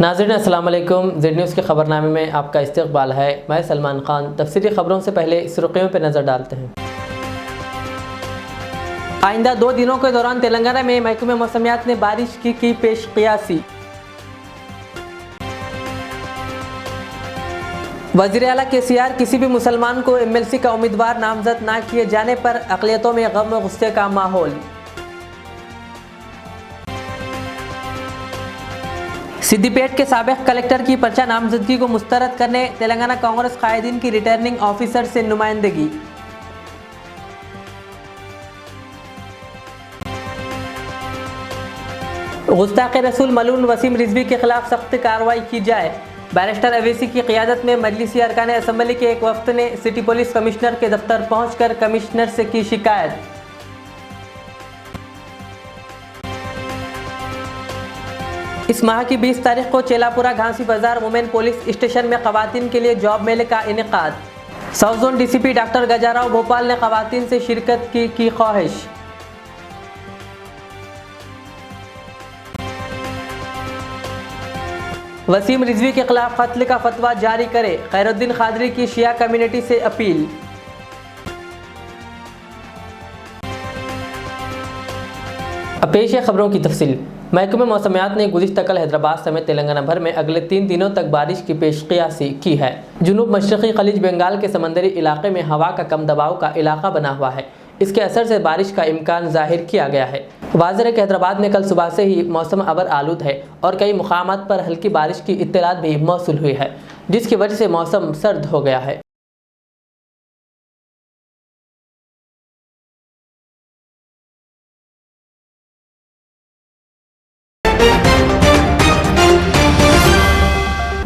नाज़रीन अस्सलाम वालेकुम। ज़ेड न्यूज़ के ख़बरनामे में आपका इस्तक़बाल है। मैं सलमान ख़ान। तफसीली ख़बरों से पहले सुर्ख़ियों पर नज़र डालते हैं। आइंदा 2 दिनों के दौरान तेलंगाना में महकमे मौसमियात ने बारिश की पेश क़ियासी। वज़ीर आला KCR किसी भी मुसलमान को MLC का उम्मीदवार नामज़द ना किए जाने पर अक़लियतों में गम व गुस्से का माहौल। सिद्दीपेट के साबिक़ कलेक्टर की पर्चा नामजदगी को मुस्तरद करने तेलंगाना कांग्रेस कायदीन की रिटर्निंग ऑफिसर से नुमाइंदगी। गुस्ताख़ रसूल मलून वसीम रिजवी के खिलाफ सख्त कार्रवाई की जाए। बैरिस्टर अवैसी की क़ियादत में मजलिसी अरकान असम्बली के एक वफ़द ने सिटी पुलिस कमिश्नर के दफ्तर पहुंचकर कमिश्नर से की शिकायत। इस माह की 20 तारीख को चेलापुरा घांसी बाजार वुमेन पुलिस स्टेशन में ख़वातीन के लिए जॉब मेले का इनेकाद। South zone DCP doctor Gajarao Bhopal ने ख़वातीन से शिरकत की ख्वाहिश। वसीम रिजवी के खिलाफ कत्ल का फतवा जारी करे, खैरुद्दीन खादरी की शिया कम्युनिटी से अपील। पेश है खबरों की तफसील। महकमे मौसमियात ने गुज़िश्ता कल हैदराबाद समेत तेलंगाना भर में अगले 3 दिनों तक बारिश की पेशक़ियासी की है। जुनूब मशरक़ी खलीज बंगाल के समंदरी इलाके में हवा का कम दबाव का इलाका बना हुआ है। इसके असर से बारिश का इम्कान ज़ाहिर किया गया है। वाज़ेह है कि हैदराबाद में कल सुबह से ही मौसम अबर आलूद है और कई मुकामात पर हल्की बारिश की इत्तलात भी मौसूल हुई है, जिसकी वजह से मौसम सर्द हो गया है।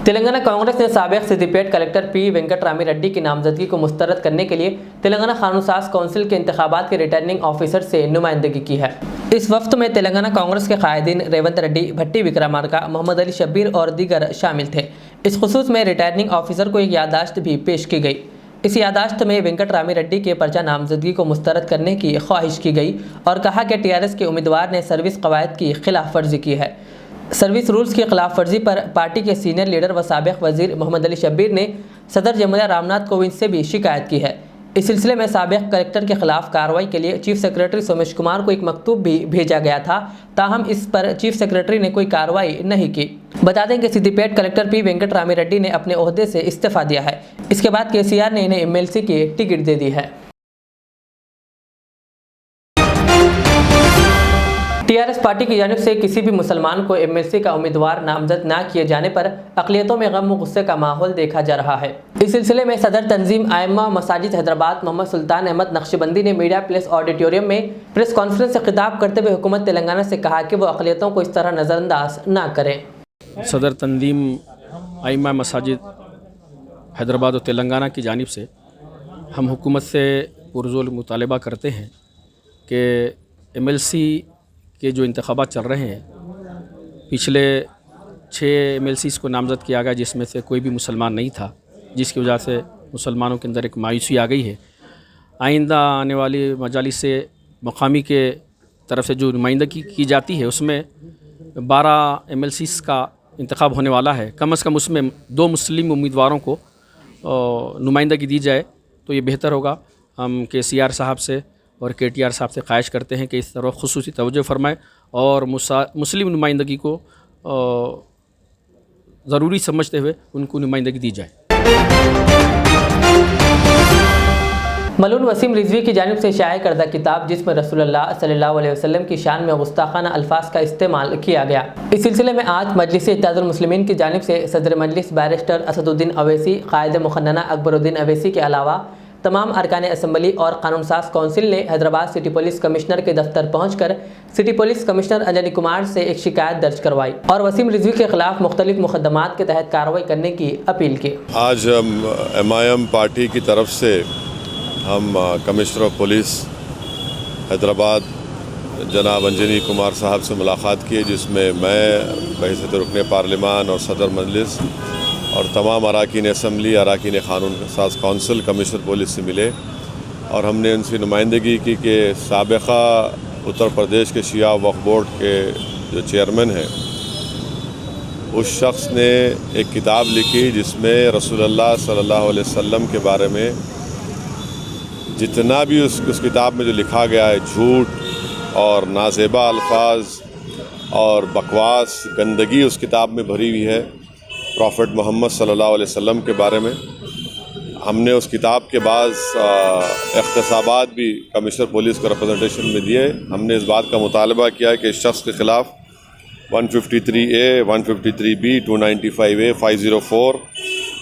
तेलंगाना कांग्रेस ने साबिक़ सिद्दीपेट कलेक्टर P वेंकटरामी रेड्डी की नामजदगी को मुस्तरद करने के लिए तेलंगाना कानून साज कौंसिल के इंतखाबात के रिटर्निंग ऑफिसर से नुमाइंदगी की है। इस वक्त में तेलंगाना कांग्रेस के कायदीन रेवंत रेड्डी, भट्टी विक्रमार्का, मोहम्मद अली शब्बीर और दीगर शामिल थे। इस खुसूस में रिटर्निंग ऑफिसर को एक याददाश्त भी पेश की गई। इस याददाश्त में वेंकटरामी रेड्डी के पर्चा नामजदगी को मुस्तरद करने की ख्वाहिश की गई और कहा कि TRS के उम्मीदवार ने सर्विस कवायद की खिलाफ वर्जी की है। सर्विस रूल्स की खिलाफ वर्जी पर पार्टी के सीनियर लीडर व साबिक़ वज़ीर मोहम्मद अली शब्बीर ने सदर जमहूरिया रामनाथ कोविंद से भी शिकायत की है। इस सिलसिले में साबिक़ कलेक्टर के खिलाफ कार्रवाई के लिए चीफ सेक्रेटरी सोमेश कुमार को एक मकतूब भी भेजा गया था, ताहम इस पर चीफ सेक्रेटरी ने कोई कार्रवाई नहीं की। बता दें कि सिद्दीपेट कलेक्टर P वेंकटरामी रेड्डी ने अपने ओहदे से इस्तीफ़ा दिया है। इसके बाद KCR ने इन्हें MLC की टिकट दे दी है। TRS पार्टी की जानिब से किसी भी मुसलमान को MLC का उम्मीदवार नामजद ना किए जाने पर अक़लियतों में गम व गुस्से का माहौल देखा जा रहा है। इस सिलसिले में सदर तंजीम आइम्मा मसाजिद हैदराबाद मोहम्मद सुल्तान अहमद नक्शबंदी ने मीडिया प्लेस ऑडिटोरियम में प्रेस कॉन्फ्रेंस से खिताब करते हुए हुकूमत तेलंगाना से कहा कि वो अक़लियतों को इस तरह नज़रअंदाज ना करें। सदर तंजीम आइम्मा मसाजिद हैदराबाद और तेलंगाना की जानिब से हम हुकूमत से पुरज़ोर मुतालबा करते हैं कि MLC के जो इंतखाबात चल रहे हैं, पिछले 6 MLCs को नामज़द किया गया, जिसमें से कोई भी मुसलमान नहीं था, जिसकी वजह से मुसलमानों के अंदर एक मायूसी आ गई है। आइंदा आने वाली मजालिस से मकामी के तरफ से जो नुमाइंदगी की जाती है, उसमें 12 MLCs का इंतखाब होने वाला है। कम से कम उसमें 2 मुस्लिम उम्मीदवारों को नुमाइंदगी दी जाए तो ये बेहतर होगा। हम KCR साहब से और KTR साहब से ख्वाहिश करते हैं कि इस तरह खुसूसी तवज्जो फरमाएँ और मुस्लिम नुमाइंदगी को ज़रूरी समझते हुए उनको नुमाइंदगी दी जाए। मलून वसीम रिजवी की जानिब से शाया करदा किताब जिसमें रसूलुल्लाह सल्लल्लाहु अलैहि वसल्लम की शान में गुस्ताखाना अल्फाज का इस्तेमाल किया गया। इस सिलसिले में आज मजलिस इत्तेहादुल मुस्लिमीन की जानिब से सदर मजलिस बैरिस्टर असदुद्दीन अवैसी, कायद मुखन्नना अकबरुद्दीन अवैसी के अलावा तमाम अरकान असम्बली और कानून साज कौंसिल ने हैदराबाद सिटी पुलिस कमिश्नर के दफ्तर पहुंचकर city police commissioner Anjani Kumar से एक शिकायत दर्ज करवाई और वसीम रिजवी के खिलाफ मुख्तलिफ मुकदमात के तहत कार्रवाई करने की अपील की। आज MIM पार्टी की तरफ से हम कमिश्नर ऑफ पुलिस हैदराबाद जनाब अंजनी कुमार साहब से मुलाकात की, जिसमें मैं बहैसियत रुकने पार्लिमान और सदर मजलिस और तमाम अरकान असम्बली, अरकान कानून साज कौंसिल, कमिश्नर पुलिस से मिले और हमने उनसे नुमाइंदगी की कि साबिक़ा उत्तर प्रदेश के शिया वक्फ बोर्ड के जो चेयरमैन हैं उस शख्स ने एक किताब लिखी जिसमें रसूलुल्लाह सल्लल्लाहु अलैहि वसल्लम के बारे में जितना भी उस किताब में जो लिखा गया है, झूठ और नाज़ेबा अल्फाज और बकवास, गंदगी उस किताब में भरी हुई है प्रॉफिट मोहम्मद सल्लल्लाहु अलैहि वसल्लम के बारे में। हमने उस किताब के बाद इख्तिसाबात भी कमिश्नर पुलिस को रिप्रेजेंटेशन में दिए। हमने इस बात का मुतालबा किया है कि इस शख्स के ख़िलाफ़ 153A, 153B, 295A, 504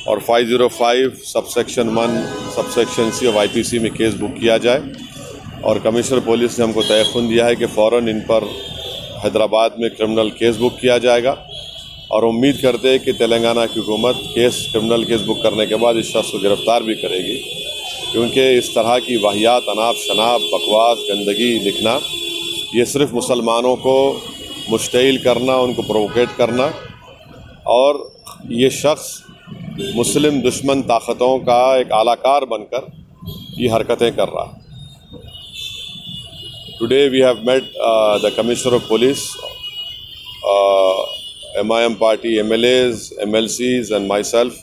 और 505 subsection 1 subsection C of IPC में केस बुक किया जाए। और कमिश्नर पुलिस ने हमको तयख़ुन दिया है कि फ़ौरन इन पर हैदराबाद में क्रिमिनल केस बुक किया जाएगा और उम्मीद करते हैं कि तेलंगाना की हुकूमत क्रिमिनल केस बुक करने के बाद इस शख्स को गिरफ़्तार भी करेगी, क्योंकि इस तरह की वाहियात, अनाप शनाप, बकवास, गंदगी लिखना ये सिर्फ़ मुसलमानों को मुश्तइल करना, उनको प्रोवोकेट करना, और ये शख्स मुस्लिम दुश्मन ताकतों का एक आलाकार बनकर ये हरकतें कर रहा है। Today we have met the Commissioner of Police, MIM party MLAs, MLCs and myself.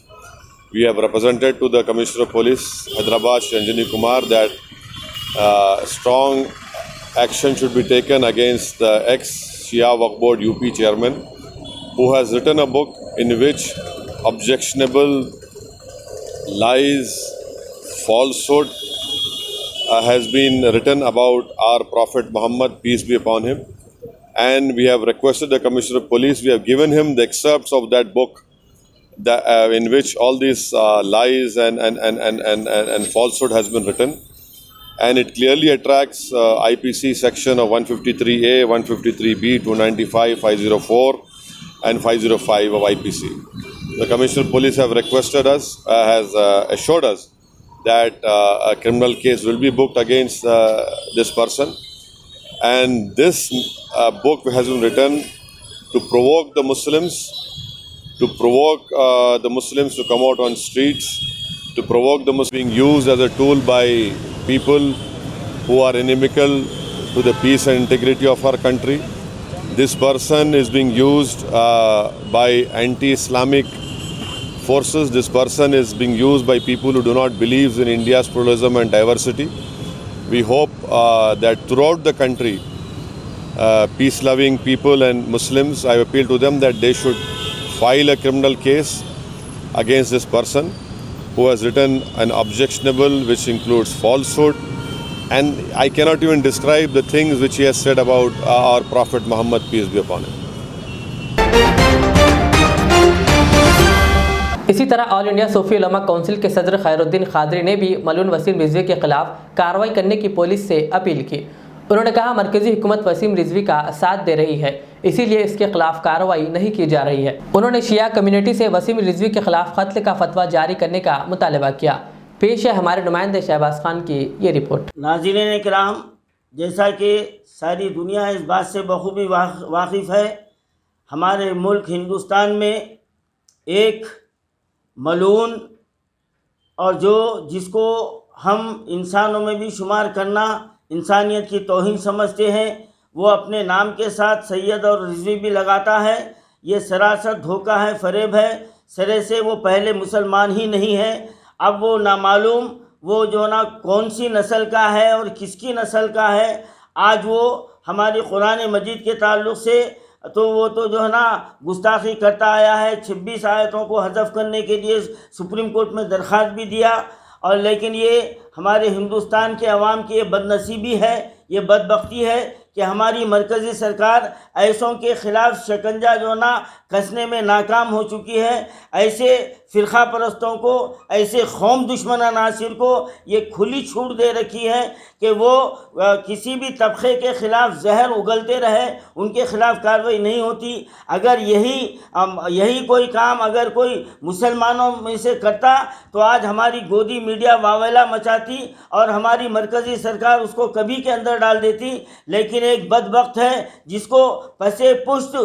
We have represented to the Commissioner of Police, Hyderabad, Shri Anjani Kumar, that strong action should be taken against the ex-Shia Waqf Board UP chairman, who has written a book in which objectionable lies, falsehood has been written about our Prophet Muhammad, peace be upon him. And we have requested the Commissioner of Police, we have given him the excerpts of that book in which all these lies and falsehood has been written. And it clearly attracts IPC section of 153A, 153B, 295, 504 and 505 of IPC. The Commissioner of Police have requested us, has assured us that a criminal case will be booked against this person. And this book has been written to provoke the Muslims, to come out on streets, to provoke the Muslims, being used as a tool by people who are inimical to the peace and integrity of our country. This person is being used by anti-Islamic forces. This person is being used by people who do not believe in India's pluralism and diversity. We hope that throughout the country, peace-loving people and Muslims, I appeal to them that they should file a criminal case against this person who has written an objectionable, which includes falsehood, and I cannot even describe the things which he has said about our Prophet Muhammad, peace be upon him. इसी तरह all India सूफी उलमा council के सदर खैरुद्दीन खादरी ने भी मलून वसीम रिजवी के खिलाफ कार्रवाई करने की पुलिस से अपील की। उन्होंने कहा, मरकजी हुकूमत वसीम रिजवी का साथ दे रही है, इसीलिए इसके खिलाफ कार्रवाई नहीं की जा रही है। उन्होंने शिया कम्युनिटी से वसीम रिजवी के खिलाफ कत्ल का फतवा जारी करने का मुतालबा किया। पेश है हमारे नुमाइंदे शहबाज खान की ये रिपोर्ट। नाज़रीन इकराम, जैसा कि सारी दुनिया इस बात से बखूबी वाकिफ़ है, हमारे मुल्क हिंदुस्तान में एक मलून और जिसको हम इंसानों में भी शुमार करना इंसानियत की तौहीन समझते हैं, वो अपने नाम के साथ सैयद और रिजवी भी लगाता है। ये सरासर धोखा है, फ़रेब है। सिरे से वो पहले मुसलमान ही नहीं है। अब वो नामालूम वो कौन सी नस्ल का है और किसकी नस्ल का है, आज वो हमारी कुरान मजीद के ताल्लुक़ से वो गुस्ताखी करता आया है। 26 आयतों को हज़फ करने के लिए सुप्रीम कोर्ट में दरख्वास्त भी दिया, और लेकिन ये हमारे हिंदुस्तान के अवाम की ये बदनसीबी है, ये बदबख्ती है कि हमारी मरकज़ी सरकार ऐसों के ख़िलाफ़ शिकंजा कसने में नाकाम हो चुकी है। ऐसे फ़िरक़ा परस्तों को, ऐसे कौम दुश्मन अनासिर को ये खुली छूट दे रखी है कि वो किसी भी तबक़े के ख़िलाफ़ जहर उगलते रहे, उनके ख़िलाफ़ कार्रवाई नहीं होती। अगर यही कोई काम अगर कोई मुसलमानों में से करता तो आज हमारी गोदी मीडिया वावेला मचाती और हमारी मरकज़ी सरकार उसको कभी के अंदर डाल देती। लेकिन एक बदबख्त है जिसको पसे पुष्ट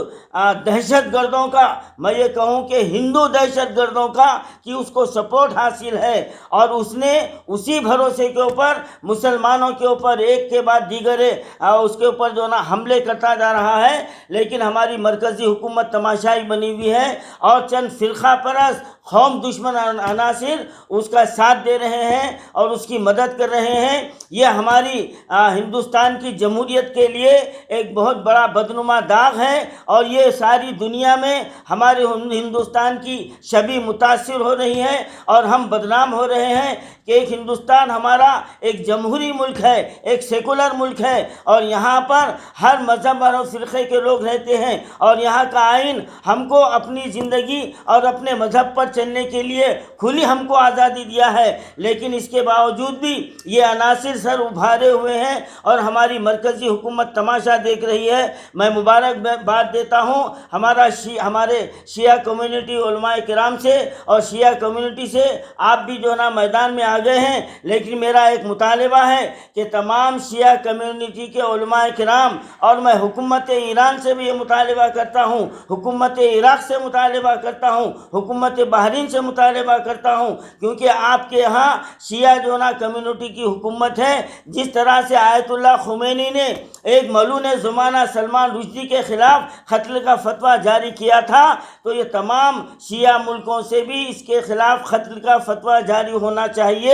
दहशत गर्दों का, मैं ये कहूँ कि हिंदू दहशत गर्दों का कि उसको सपोर्ट हासिल है और उसने उसी भरोसे के ऊपर मुसलमानों के ऊपर एक के बाद दीगरे उसके ऊपर जो ना हमले करता जा रहा है। लेकिन हमारी मरकज़ी हुकूमत तमाशाई बनी हुई है और चंद फ़िरक़ा परस्त कौम दुश्मन अनासिर उसका साथ दे रहे हैं और उसकी मदद कर रहे हैं। ये हमारी हिंदुस्तान की जमहूरियत के लिए एक बहुत बड़ा बदनुमा दाग है और ये सारी दुनिया में हमारे हिंदुस्तान की छवि मुतासिर हो रही है और हम बदनाम हो रहे हैं कि एक हिंदुस्तान हमारा एक जमहूरी मुल्क है, एक सेकुलर मुल्क है और यहाँ पर हर मज़हब और फ़िरक़े के लोग रहते हैं और यहाँ का आइन हमको अपनी ज़िंदगी और अपने मज़हब पर चलने के लिए खुली हमको आज़ादी दिया है। लेकिन इसके बावजूद भी ये अनासिर सर उभारे हुए हैं और हमारी मरकज़ी हुकूमत तमाशा देख रही है। मैं मुबारकबाद देता हूँ हमारे शिया कम्युनिटी उलमाए किराम से और शिया कम्युनिटी से। आप भी जो ना मैदान में आ गए हैं, लेकिन मेरा एक मुतालिबा है कि तमाम शिया कम्युनिटी के उलमाए किराम और मैं हुकूमत ईरान से भी ये मुतालिबा करता हूँ, हुकूमत इराक़ से मुतालिबा करता हूँ, हुकूमत बहरीन से मुतालिबा करता हूँ, क्योंकि आपके यहाँ शिया जो ना कम्युनिटी की हुकूमत है। जिस तरह से आयतुल्लाह खुमैनी ने एक मलून ज़माना सलमान रुश्दी के ख़िलाफ़ क़त्ल का फतवा जारी किया था, तो ये तमाम शिया मुल्कों से भी इसके ख़िलाफ़ क़त्ल का फतवा जारी होना चाहिए।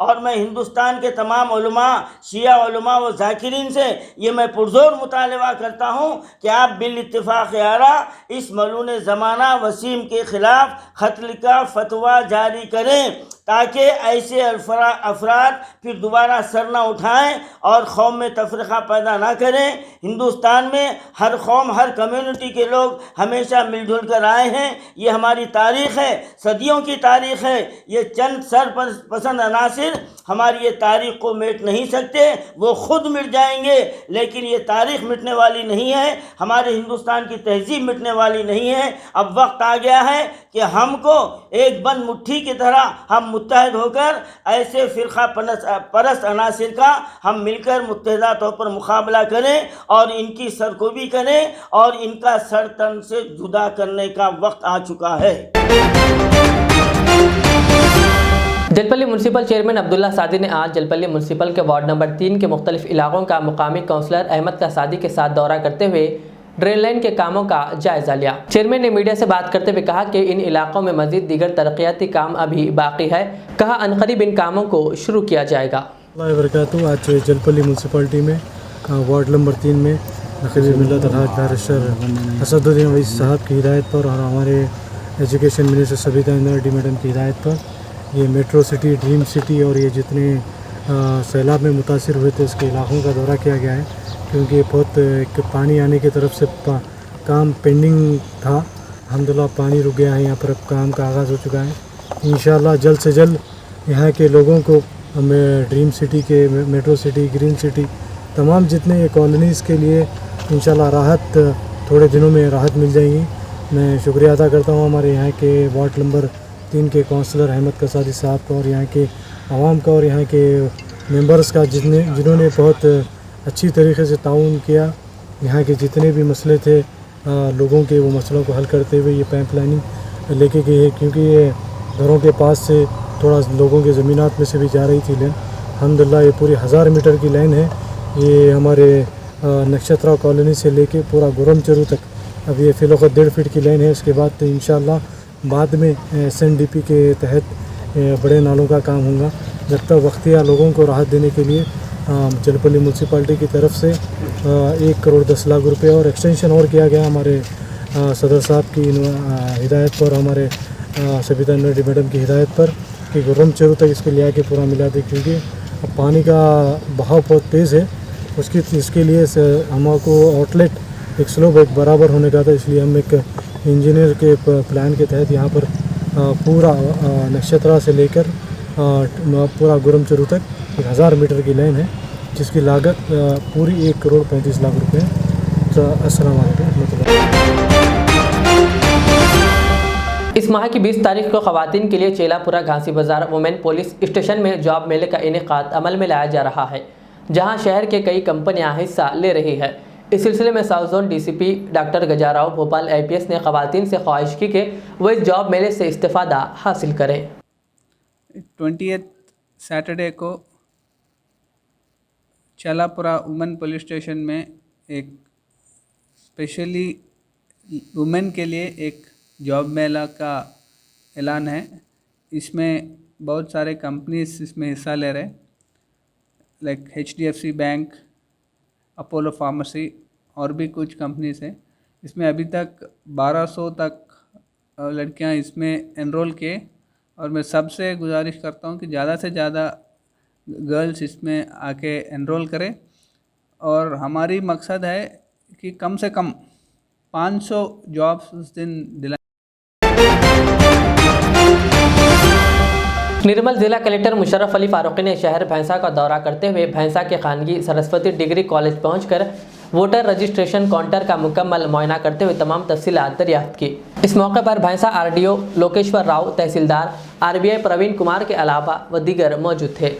और मैं हिंदुस्तान के तमाम उलमा, शिया उलमा व ज़ाकिरीन से ये मैं पुरज़ोर मुतालिबा करता हूँ कि आप बिल इत्तिफ़ाक़ आरा इस मलून ज़माना वसीम के ख़िलाफ़ क़त्ल का फतवा जारी करें, ताकि ऐसे अफराद फिर दोबारा सर ना उठाएं और कौम में तफरीक़ा पैदा ना करें। हिंदुस्तान में हर कौम, हर कम्युनिटी के लोग हमेशा मिलजुल कर आए हैं। ये हमारी तारीख़ है, सदियों की तारीख़ है। ये चंद सरपसंद अनासिर हमारी ये तारीख़ को मिट नहीं सकते, वो ख़ुद मिट जाएंगे, लेकिन ये तारीख़ मिटने वाली नहीं है, हमारे हिंदुस्तान की तहज़ीब मिटने वाली नहीं है। अब वक्त आ गया है कि हमको एक बंद मुट्ठी की तरह हम मुत्तहद होकर ऐसे फ़िरक़ा परस्त अनासिर का हम मिलकर मुत्तहदा तौर पर मुकाबला करें और इनकी सरकोबी करें और इनका सर तन से जुदा करने का वक्त आ चुका है। जलपल्ली म्यूनसिपल चेयरमैन अब्दुल्ला सादी ने आज जलपल्ली म्यूनसिपल के वार्ड नंबर 3 के मुख्तलिफ इलाकों का मुकामी काउंसलर अहमद कसादी के साथ दौरा करते हुए ड्रेन लाइन के कामों का जायजा लिया। चेयरमैन ने मीडिया से बात करते हुए कहा कि इन इलाकों में मजीद दीगर तरक्याती काम अभी बाकी है। कहा अनकरीब इन कामों को शुरू किया जाएगा। आज जलपल्ली म्यूनसिपलिटी में वार्ड नंबर 3 में नक़ीब मिल्लत अलहाज बैरिस्टर असदुद्दीन अवैसी साहब की हिदायत पर और हमारे education minister Sabitha Indira Reddy madam की हिदायत पर ये मेट्रो सिटी, ड्रीम सिटी और ये जितने सैलाब में मुतासिर हुए थे उसके इलाकों का दौरा किया गया है, क्योंकि बहुत एक पानी आने की तरफ से काम पेंडिंग था। अल्हम्दुलिल्लाह पानी रुक गया है, यहाँ पर अब काम का आगाज़ हो चुका है। इंशाअल्लाह जल्द से जल्द यहाँ के लोगों को ड्रीम सिटी के, मेट्रो सिटी, ग्रीन सिटी, तमाम जितने ये कॉलोनीज़ के लिए इंशाअल्लाह राहत थोड़े दिनों में राहत मिल जाएगी। मैं शुक्रिया अदा करता हूँ हमारे यहाँ के वार्ड नंबर 3 के काउंसलर अहमद कसादी साहब का और यहाँ के आवाम का और यहाँ के मेंबर्स का जिन्होंने बहुत अच्छी तरीके से ताउन किया। यहाँ के जितने भी मसले थे लोगों के, वो मसलों को हल करते हुए ये पाइप लाइनिंग लेके गई है, क्योंकि ये घरों के पास से थोड़ा लोगों के ज़मीनात में से भी जा रही थी लाइन। अल्हम्दुलिल्लाह ये पूरी 1000 मीटर की लाइन है। ये हमारे नक्षत्रा कॉलोनी से लेके पूरा गुरम चरू तक अब ये फ़िलौक़त 1.5 फीट की लाइन है। इसके बाद तो इंशाअल्लाह बाद में SNDP के तहत बड़े नालों का काम होगा। जब तक वक्तिया लोगों को राहत देने के लिए जलपल्ली म्यूनसिपाल्टी की तरफ से 1 करोड़ 10 लाख रुपए और एक्सटेंशन और किया गया हमारे सदर साहब की हिदायत पर, हमारे सबीता रेड्डी मैडम की हिदायत पर कि गुर्रम चरू तक इसको ले आके पूरा मिला दे, क्योंकि अब पानी का बहाव बहुत तेज़ है। इसके लिए हमको आउटलेट एक स्लो बराबर होने का था, इसलिए हम एक इंजीनियर के प्लान के तहत यहाँ पर पूरा नक्षत्रा से लेकर पूरा गुरम चरू तक 1000 मीटर की लाइन है, जिसकी लागत पूरी 1 करोड़ 35 लाख रुपए है। तो अस्सलाम वालेकुम। इस माह की 20 तारीख को ख़वातीन के लिए चेलापुरा घासी बाज़ार वुमेन पुलिस स्टेशन में जॉब मेले का इनेकाद अमल में लाया जा रहा है, जहां शहर के कई कंपनियां हिस्सा ले रही है। इस सिलसिले में south zone DCP doctor Gajarao Bhopal IPS ने खवातीन से ख्वाहिश की कि वो इस जॉब मेले से इस्तेफादा हासिल करें। 20th सैटरडे को चलापुरा वुमेन पुलिस स्टेशन में एक स्पेशली वुमेन के लिए एक जॉब मेला का ऐलान है। इसमें बहुत सारे कंपनीज इसमें हिस्सा ले रहे, like HDFC bank, Apollo pharmacy और भी कुछ कंपनीज हैं। इसमें अभी तक 1200 तक लड़कियां इसमें एनरोल किए और मैं सबसे गुजारिश करता हूं कि ज़्यादा से ज़्यादा गर्ल्स इसमें आके एनरोल करें और हमारी मकसद है कि कम से कम 500 जॉब्स उस दिन दिलाएं। निर्मल जिला कलेक्टर मुशर्रफ अली फारूकी ने शहर भैंसा का दौरा करते हुए भैंसा के खानगी सरस्वती डिग्री कॉलेज पहुंचकर वोटर रजिस्ट्रेशन काउंटर का मुकम्मल मुआयना करते हुए तमाम तफसीलात दरियाफ्त की। इस मौके पर भैंसा RDO लोकेश्वर राव, तहसीलदार RBI प्रवीण कुमार के अलावा व दीगर मौजूद थे।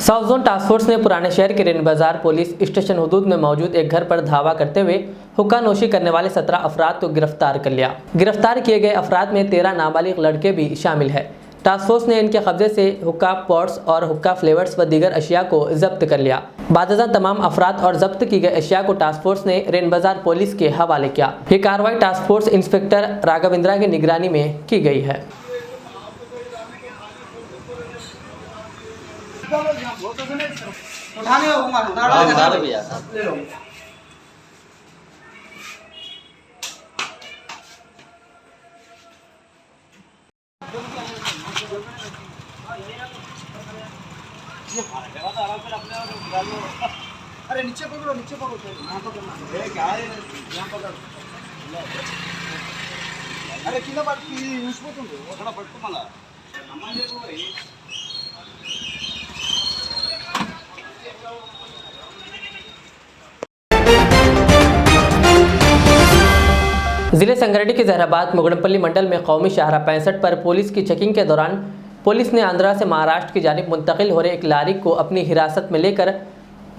साउथ जोन टास्क फोर्स ने पुराने शहर के रेन बाजार पुलिस स्टेशन हदूद में मौजूद एक घर पर धावा करते हुए हुक्का नोशी करने वाले 17 अफराद को गिरफ्तार कर लिया। गिरफ्तार किए गए अफराद में 13 नाबालिग लड़के भी शामिल है। टास्क फोर्स ने इनके कब्जे से हुक्का पॉट्स और हुक्का फ्लेवर्स व दीगर अशिया को जब्त कर लिया। बादजा तमाम अफराद और जब्त की गई अशिया को टास्क फोर्स ने रेन बाजार पुलिस के हवाले किया। ये कार्रवाई टास्क फोर्स इंस्पेक्टर राघवेंद्रा की निगरानी में की गई है। अरे नीचे पकड़ो, नीचे पकड़ो, यहाँ पकड़ना। क्या है यहाँ पकड़। अरे कितना बात की उसको तुम थोड़ा पटको मला जिले संगारेड्डी के जहराबाद मुगड़मपल्ली मंडल में कौमी शाहराह 65 पर पुलिस की चेकिंग के दौरान पुलिस ने आंध्रा से महाराष्ट्र की जानिब मुंतकिल हो रहे एक लारी को अपनी हिरासत में लेकर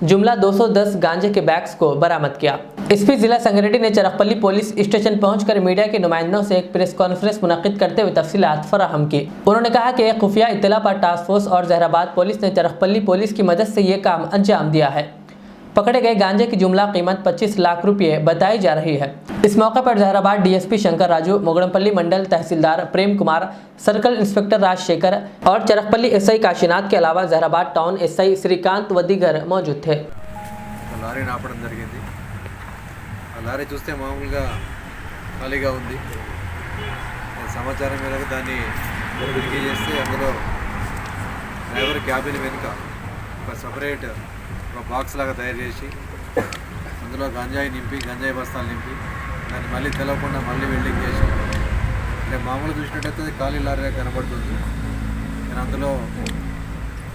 जुमला 210 गांजे के बैग्स को बरामद किया। इस बीच जिला संगारेड्डी ने चरकपल्ली पुलिस स्टेशन पहुंचकर मीडिया के नुमाइंदों से एक प्रेस कॉन्फ्रेंस मुनक्किद करते हुए तफसीलात फराहम की। उन्होंने कहा कि एक खुफिया इत्तला पर टास्क फोर्स और जहराबाद पुलिस ने चरकपल्ली पुलिस की मदद से ये काम अंजाम दिया है। पकड़े गए गांजे की जुमला कीमत 25 लाख रुपये बताई जा रही है। इस मौके पर जहराबाद DSP शंकर राजू, मुगड़मपल्ली मंडल तहसीलदार प्रेम कुमार, सर्कल इंस्पेक्टर राजशेखर और चरकपल्ली SI काशीनाथ के अलावा जहराबाद टाउन SI श्रीकांत व दीगर मौजूद थे। లారీ నాపడం జరిగింది। ఆ లారీ చూస్తే మామూలుగా ఖాళీగా ఉంది। సమాచారం మేరకు దాన్ని తనిఖీ చేస్తే అందులో డ్రైవర్ క్యాబిన్ వెనుక ఒక సపరేట్ ఒక బాక్స్ లాగా తయారు చేసి అందులో గంజాయి బస్తాలు నింపి దాన్ని మళ్ళీ తెలవకుండా మళ్ళీ వెల్డింగ్ చేసి అంటే మామూలు చూసినట్టయితే అది ఖాళీ లారీగా కనబడుతుంది। నేను అందులో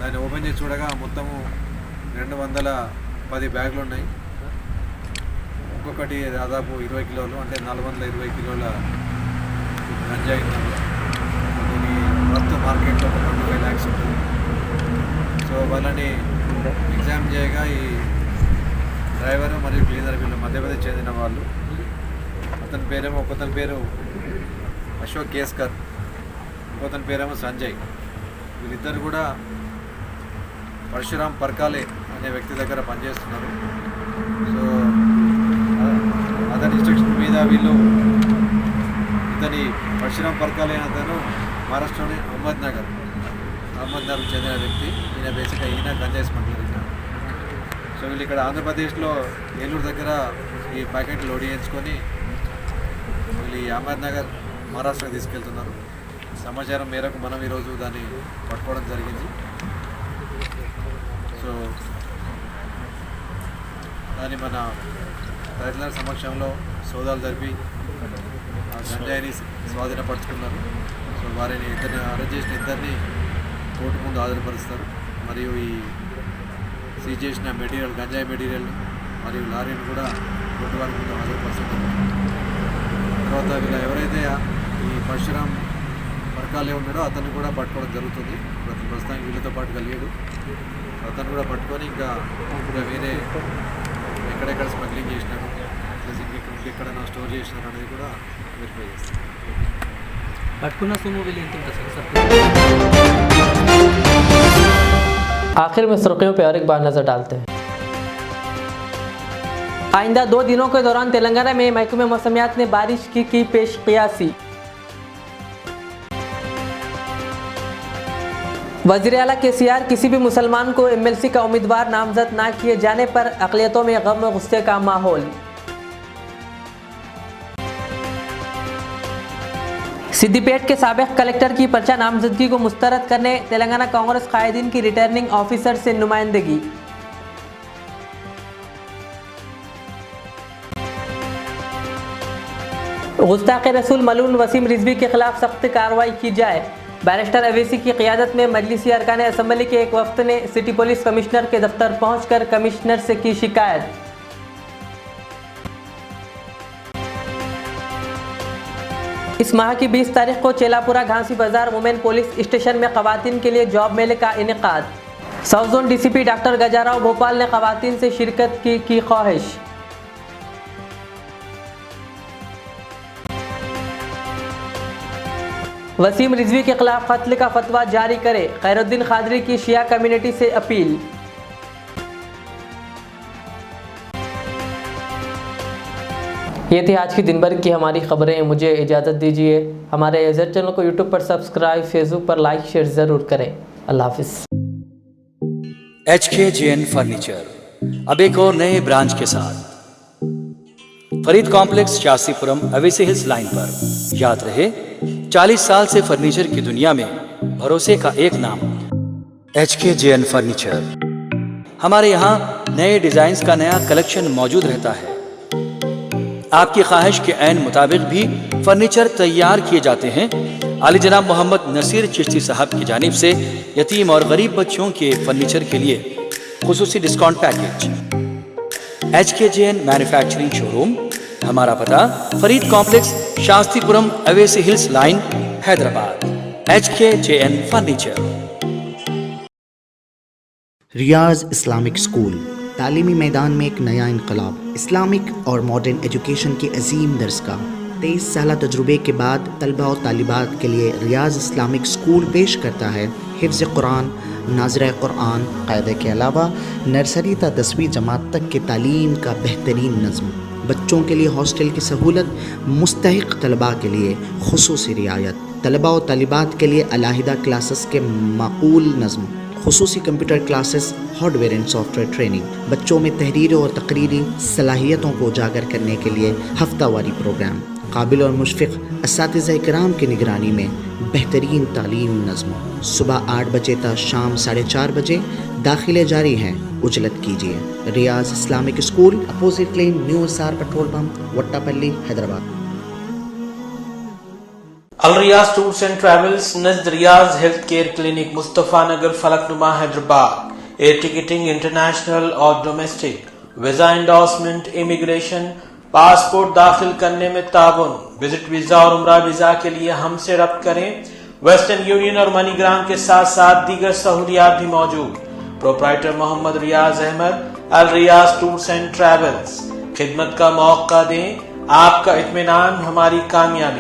దాన్ని ఓపెన్ చేసి చూడగా మొత్తము 210 బ్యాగులు ఉన్నాయి। ఒక్కొక్కటి దాదాపు 20 కిలోలు, అంటే 420 కిలోల గంజాయి ఉంది। దీని వర్త్ మార్కెట్లో 25 lakhs ఉంటుంది। సో వాళ్ళని ఎగ్జామ్ చేయగా ఈ డ్రైవర్ మరియు క్లీనర్ వీళ్ళు మధ్యప్రదేశ్ చెందిన వాళ్ళు। ఒకతని పేరు అశోక్ కేస్కర్, ఇంకొతని పేరేమో సంజయ్। వీళ్ళిద్దరు కూడా పరశురామ్ పర్కాలే అనే వ్యక్తి దగ్గర పనిచేస్తున్నారు। సో అతని ఇన్స్ట్రక్షన్ మీద వీళ్ళు ఇతని పరశురామ్ పర్కాలే అతను మహారాష్ట్రలోని అహ్మద్నగర్ చెందిన వ్యక్తి। ఈయన గంజాయి స్మగ్లర్ ఈయన। సో వీళ్ళు ఇక్కడ ఆంధ్రప్రదేశ్లో ఏలూరు దగ్గర ఈ ప్యాకెట్ లోడ్ చేయించుకొని వీళ్ళు ఈ అహ్మద్నగర్ మహారాష్ట్రకి తీసుకెళ్తున్నారు। సమాచారం మేరకు మనం ఈరోజు దాన్ని పట్టుకోవడం జరిగింది। సో దాన్ని మన తదితరుల సమక్షంలో సోదాలు జరిపి ఆ గంజాయిని స్వాధీనపరుచుకున్నారు। సో వారిని అరెస్ట్ చేసిన ఇద్దరిని కోర్టు ముందు హాజరుపరుస్తారు మరియు ఈ సీజ్ చేసిన గంజాయి మెటీరియల్ మరియు లారీని కూడా కోర్టు వారి ముందు హాజరుపరుస్తారు। తర్వాత వీళ్ళు ఎవరైతే ఈ పరశురాం వర్కాలే ఉన్నాడో అతన్ని కూడా పట్టుకోవడం జరుగుతుంది. ప్రస్తుతానికి వీళ్ళతో పాటు కలిగాడు. అతను కూడా పట్టుకొని ఇంకా వేరే ఎక్కడెక్కడ స్మగ్లింగ్ చేసినారు ప్లస్ ఇంకెక్కడైనా స్టోర్ చేసినారు అనేది కూడా వెరిఫై చేస్తారు. आखिर में सुर्खियों पर और एक बार नजर डालते हैं। आइंदा 2 दिनों के दौरान तेलंगाना में महकमे मौसमियात ने बारिश की पेश क़ियासी। वज़ीर आला KCR किसी भी मुसलमान को MLC का उम्मीदवार नामजद ना किए जाने पर अक़लियतों में गम व गुस्से का माहौल। सिद्दीपेट के साबिक़ कलेक्टर की पर्चा नामजदगी को मुस्तरद करने तेलंगाना कांग्रेस कायदीन की रिटर्निंग ऑफिसर से नुमाइंदगी। गुस्ताख़ रसूल मलून वसीम रिजवी के खिलाफ सख्त कार्रवाई की जाए। बैरिस्टर अवैसी की क़ियादत में मजलिसी अरकान असम्बली के एक वफ्द ने सिटी पुलिस कमिश्नर के दफ्तर पहुंचकर कमिश्नर से की शिकायत। इस माह की 20 तारीख को चेलापुरा घांसी बाजार वुमेन पुलिस स्टेशन में ख़वातीन के लिए जॉब मेले का इनेकाद। South zone DCP doctor Gajarao Bhopal ने ख़वातीन से शिरकत की ख्वाहिश। वसीम रिजवी के खिलाफ कत्ल का फतवा जारी करे, खैरुद्दीन खादरी की शिया कम्युनिटी से अपील। ये थी आज की दिन भर की हमारी खबरें। मुझे इजाज़त दीजिए। हमारे एजेड चैनल को यूट्यूब पर सब्सक्राइब, फेसबुक पर लाइक शेयर ज़रूर करें। अल्लाह हाफिज़। HKJN फर्नीचर अब एक और नए ब्रांच के साथ Farid complex, Shastripuram, Owaisi hills line पर। याद रहे, 40 साल से फर्नीचर की दुनिया में भरोसे का एक नाम HKJN फर्नीचर। हमारे यहाँ नए डिजाइन का नया कलेक्शन मौजूद रहता है। आपकी ख्वाहिश के ऐन मुताबिक भी फर्नीचर तैयार किए जाते हैं। आली जनाब मोहम्मद नसीर चिश्ती साहब की जानिब से यतीम और गरीब बच्चों के फर्नीचर के लिए खुसूसी discount package. HKJN manufacturing showroom, हमारा पता Farid complex, Shastripuram, Owaisi hills line, Hyderabad. HKJN furniture. Riyaz Islamic school, तालीमी मैदान में एक नया इनकलाब। इस्लामिक और मॉडर्न एजुकेशन की अजीम दरसगाह। 23 साल तजुर्बे के बाद तलबा और तालिबात के लिए रियाज इस्लामिक स्कूल पेश करता है हिफ्ज़ कुरान, नाज़िरा कुरान, क़ायदे के अलावा नर्सरी ता 10वीं जमात तक के तालीम का बेहतरीन नज़्म। बच्चों के लिए हॉस्टल की सहूलत, मुस्तहिक़ तलबा के लिए खुसूसी रियायत, तलबा और तालिबात के लिए अलहदा क्लासेस के माकूल नज़्म, खुसूसी computer classes, hardware and software training. बच्चों में तहरीरी और तकरीरी सलाहियतों को उजागर करने के लिए हफ्तावारी प्रोग्राम। काबिल और मुशफ़िक़ असातिज़ा इकराम की निगरानी में बेहतरीन तालीम नज़्म। सुबह 8 बजे तक शाम 4:30 बजे दाखिले जारी हैं। उजलत कीजिए। Riyaz Islamic school, opposite lane, new SR petrol pump, Vattepally, Hyderabad. Al Riyaz tours and travels नज़द Riyaz health care clinic, Mustafa Nagar, Falaknuma, Hyderabad. Air ticketing international और domestic, visa endorsement, immigration, passport दाखिल करने में ताउन, विजिट वीज़ा और उम्रा वीज़ा के लिए हमसे रब्त करें। वेस्टर्न यूनियन और मनीग्राम के साथ साथ दीगर सहूलियात भी मौजूद। Proprietor Mohammad Riyaz Ahmed, Al Riyaz tours and travels. खिदमत का मौका दें, आपका इत्मीनान हमारी कामयाबी।